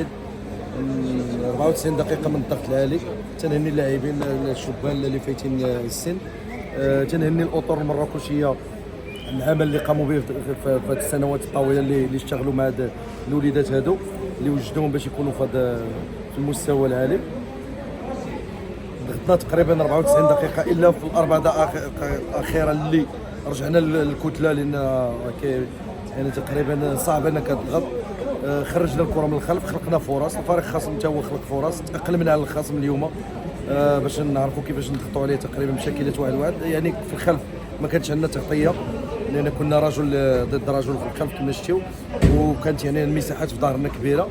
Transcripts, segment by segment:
التوقيت 94 دقيقه من الضغط العالي. تنهني اللاعبين الشبان اللي فايتين السن، تنهني الاطر المراكشيه العمل اللي قاموا به في هذه السنوات الطويله اللي اشتغلوا مع هاد الوليدات هادو اللي وجدوهم باش يكونوا في المستوى العالي. ضغطنا تقريبا 94 دقيقه الا في الاربع دقائق الاخيره اللي رجعنا للكتله، لان يعني تقريبا صعب انك تضغط. خرجنا الكره من الخلف، خلقنا فرص، الفريق الخصم حتى هو خلق فرص، تاقلمنا على الخصم اليوم باش نعرفوا كيفاش نضغطوا عليه تقريبا بشكلات واحد يعني في الخلف ما كانتش عندنا تغطيه، لان كنا رجل ضد رجل في الخلف كما شفتوا، وكانت يعني المساحات في ظهرنا كبيره.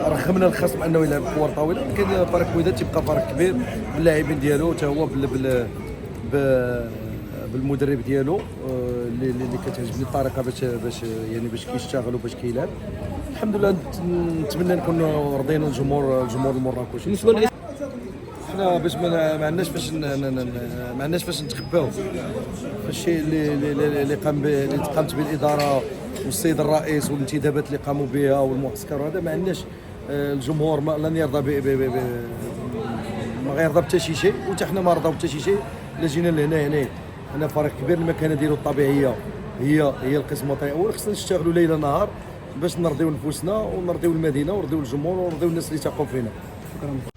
رغمنا الخصم انه يلعب كور طويله، لكن فريق الوداد تيبقى فريق كبير باللاعبين ديالو حتى هو بالمدرب ديالو اللي كتعجبني الطريقه باش كيشتغل وباش كيلعب. الحمد لله نتمنى نكونوا رضينا الجمهور المراكشي. حنا باش ما عندناش فاش نتخباو الشيء اللي قامت به الاداره والسيد الرئيس والانتدابات اللي قاموا بها والمعسكر هذا. ما عندناش الجمهور لن يرضى ما غيرضى بحتى شي شيء، وحتى حنا ما رضاو بحتى شي شيء. الا جينا لهنا هنا فريق كبير، المكانه ديالو الطبيعيه هي القسم الوطني الاول. خصنا نشتغلوا ليل نهار باش نرضيو نفوسنا ونرضيو المدينه ونرضيو الجمهور ونرضيو الناس اللي تاقوا فينا. شكرا.